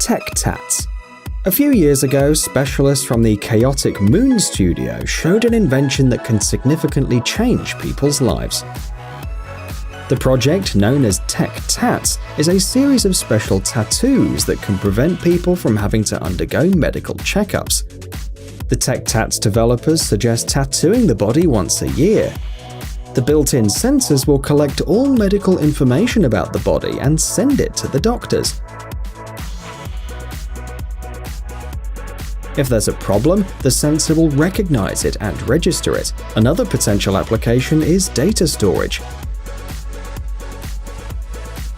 Tech tats. A few years ago, specialists from the Chaotic Moon Studio showed an invention that can significantly change people's lives. The project, known as Tech Tats, is a series of special tattoos that can prevent people from having to undergo medical checkups. The Tech Tats developers suggest tattooing the body once a year. The built-in sensors will collect all medical information about the body and send it to the doctors. If there's a problem, the sensor will recognize it and register it. Another potential application is data storage.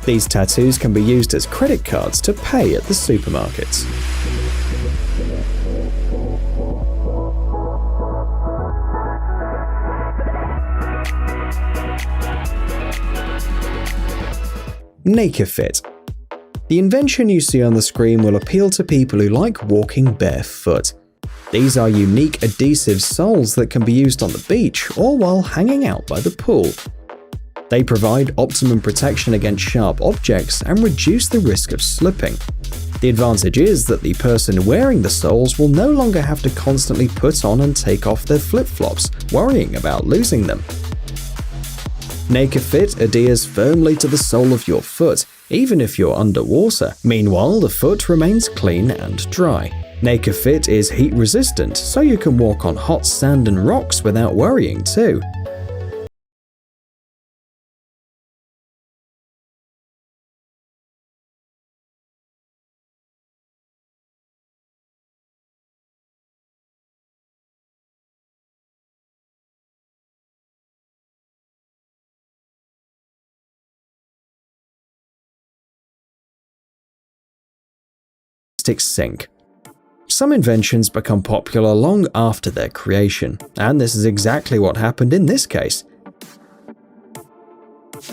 These tattoos can be used as credit cards to pay at the supermarkets. NakedFit. The invention you see on the screen will appeal to people who like walking barefoot. These are unique adhesive soles that can be used on the beach or while hanging out by the pool. They provide optimum protection against sharp objects and reduce the risk of slipping. The advantage is that the person wearing the soles will no longer have to constantly put on and take off their flip-flops, worrying about losing them. NakedFit adheres firmly to the sole of your foot, even if you're underwater. Meanwhile, the foot remains clean and dry. NakedFit is heat resistant, so you can walk on hot sand and rocks without worrying too. Sink. Some inventions become popular long after their creation, and this is exactly what happened in this case.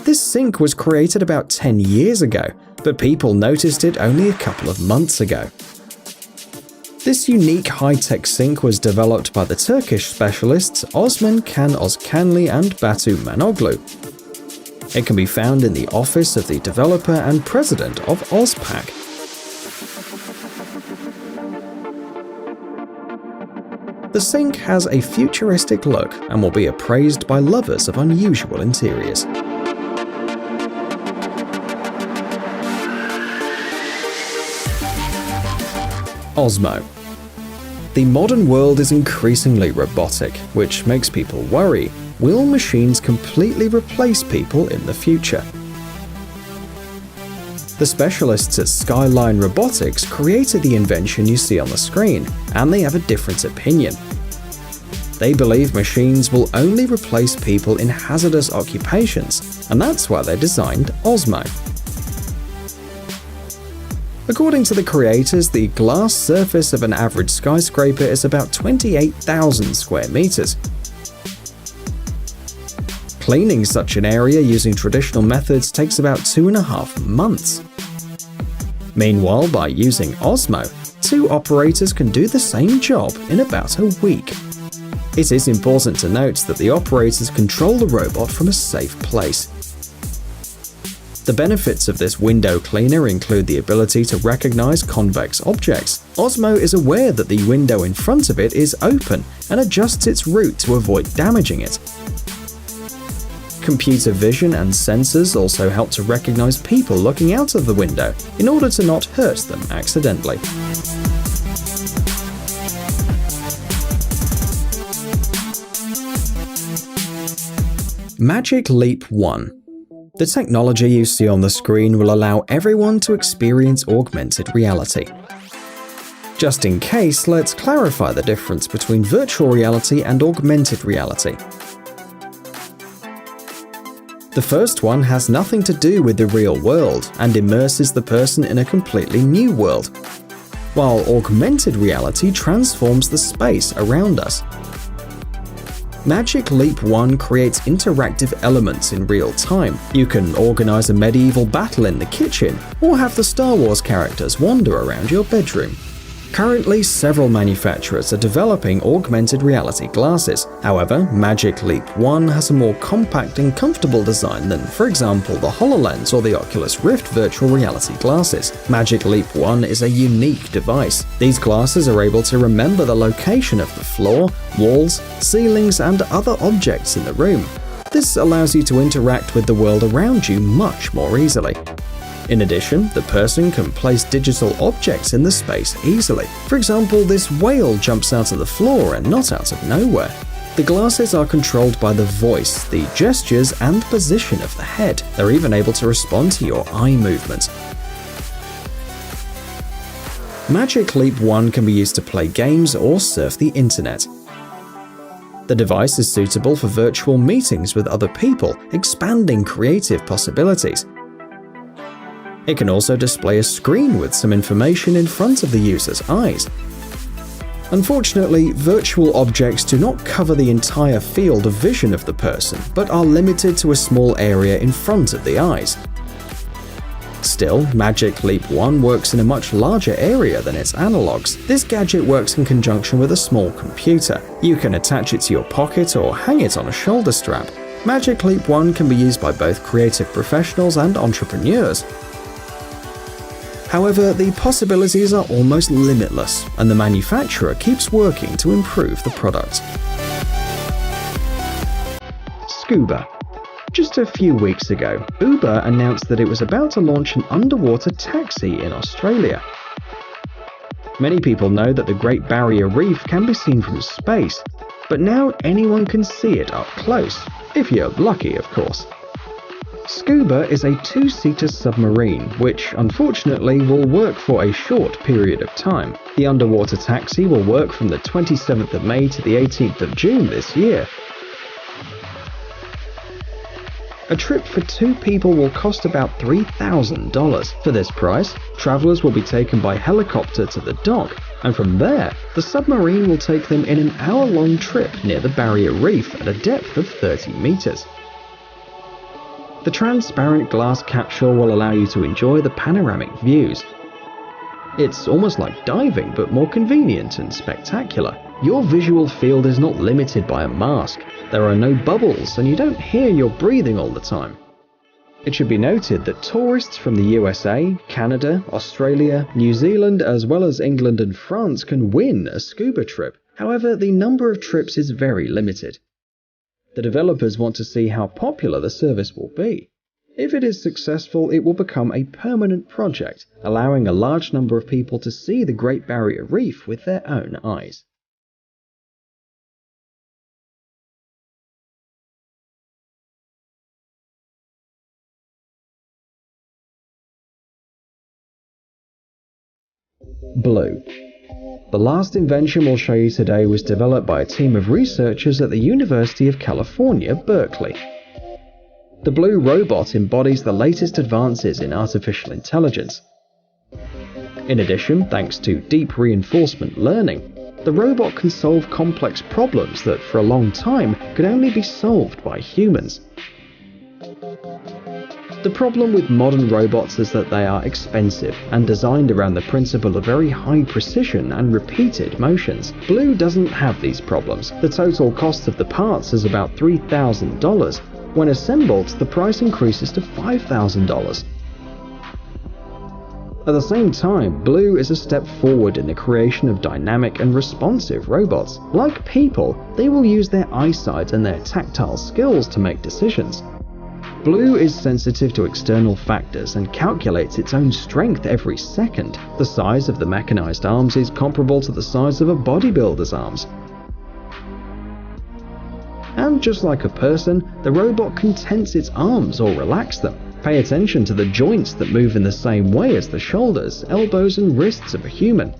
This sink was created about 10 years ago, but people noticed it only a couple of months ago. This unique high-tech sink was developed by the Turkish specialists Osman Can Ozkanli and Batu Manoglu. It can be found in the office of the developer and president of Ozpak. The sink has a futuristic look and will be appraised by lovers of unusual interiors. Osmo. The modern world is increasingly robotic, which makes people worry. Will machines completely replace people in the future? The specialists at Skyline Robotics created the invention you see on the screen, and they have a different opinion. They believe machines will only replace people in hazardous occupations, and that's why they designed Osmo. According to the creators, the glass surface of an average skyscraper is about 28,000 square meters. Cleaning such an area using traditional methods takes about 2.5 months. Meanwhile, by using Osmo, 2 operators can do the same job in about a week. It is important to note that the operators control the robot from a safe place. The benefits of this window cleaner include the ability to recognize convex objects. Osmo is aware that the window in front of it is open and adjusts its route to avoid damaging it. Computer vision and sensors also help to recognize people looking out of the window in order to not hurt them accidentally. Magic Leap 1. The technology you see on the screen will allow everyone to experience augmented reality. Just in case, let's clarify the difference between virtual reality and augmented reality. The first one has nothing to do with the real world and immerses the person in a completely new world, while augmented reality transforms the space around us. Magic Leap 1 creates interactive elements in real time. You can organize a medieval battle in the kitchen, or have the Star Wars characters wander around your bedroom. Currently, several manufacturers are developing augmented reality glasses. However, Magic Leap 1 has a more compact and comfortable design than, for example, the HoloLens or the Oculus Rift virtual reality glasses. Magic Leap 1 is a unique device. These glasses are able to remember the location of the floor, walls, ceilings, and other objects in the room. This allows you to interact with the world around you much more easily. In addition, the person can place digital objects in the space easily. For example, this whale jumps out of the floor and not out of nowhere. The glasses are controlled by the voice, the gestures, and the position of the head. They're even able to respond to your eye movements. Magic Leap 1 can be used to play games or surf the internet. The device is suitable for virtual meetings with other people, expanding creative possibilities. It can also display a screen with some information in front of the user's eyes. Unfortunately, virtual objects do not cover the entire field of vision of the person, but are limited to a small area in front of the eyes. Still, Magic Leap 1 works in a much larger area than its analogs. This gadget works in conjunction with a small computer. You can attach it to your pocket or hang it on a shoulder strap. Magic Leap 1 can be used by both creative professionals and entrepreneurs. However, the possibilities are almost limitless, and the manufacturer keeps working to improve the product. Scuba. Just a few weeks ago, Uber announced that it was about to launch an underwater taxi in Australia. Many people know that the Great Barrier Reef can be seen from space, but now anyone can see it up close, if you're lucky, of course. Scuba is a two-seater submarine, which unfortunately will work for a short period of time. The underwater taxi will work from the 27th of May to the 18th of June this year. A trip for 2 people will cost about $3,000. For this price, travelers will be taken by helicopter to the dock, and from there, the submarine will take them in an hour-long trip near the Barrier Reef at a depth of 30 meters. The transparent glass capsule will allow you to enjoy the panoramic views. It's almost like diving, but more convenient and spectacular. Your visual field is not limited by a mask. There are no bubbles, and you don't hear you're breathing all the time. It should be noted that tourists from the USA, Canada, Australia, New Zealand, as well as England and France can win a scuba trip. However, the number of trips is very limited. The developers want to see how popular the service will be. If it is successful, it will become a permanent project, allowing a large number of people to see the Great Barrier Reef with their own eyes. Blue. The last invention we'll show you today was developed by a team of researchers at the University of California, Berkeley. The Blue robot embodies the latest advances in artificial intelligence. In addition, thanks to deep reinforcement learning, the robot can solve complex problems that for a long time could only be solved by humans. The problem with modern robots is that they are expensive and designed around the principle of very high precision and repeated motions. Blue doesn't have these problems. The total cost of the parts is about $3,000. When assembled, the price increases to $5,000. At the same time, Blue is a step forward in the creation of dynamic and responsive robots. Like people, they will use their eyesight and their tactile skills to make decisions. Blue is sensitive to external factors and calculates its own strength every second. The size of the mechanized arms is comparable to the size of a bodybuilder's arms. And just like a person, the robot can tense its arms or relax them. Pay attention to the joints that move in the same way as the shoulders, elbows, and wrists of a human.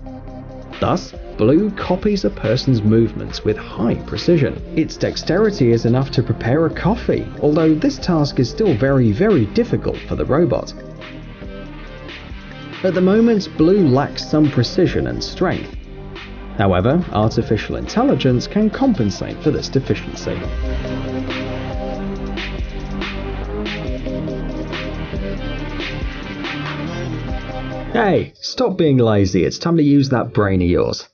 Thus, Blue copies a person's movements with high precision. Its dexterity is enough to prepare a coffee, although this task is still very difficult for the robot. At the moment, Blue lacks some precision and strength. However, artificial intelligence can compensate for this deficiency. Hey, stop being lazy, it's time to use that brain of yours.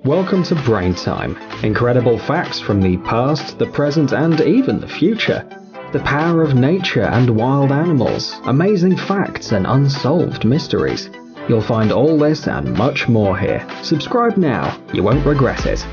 Welcome to Brain Time. Incredible facts from the past, the present, and even the future. The power of nature and wild animals, amazing facts and unsolved mysteries. You'll find all this and much more here. Subscribe now, you won't regret it.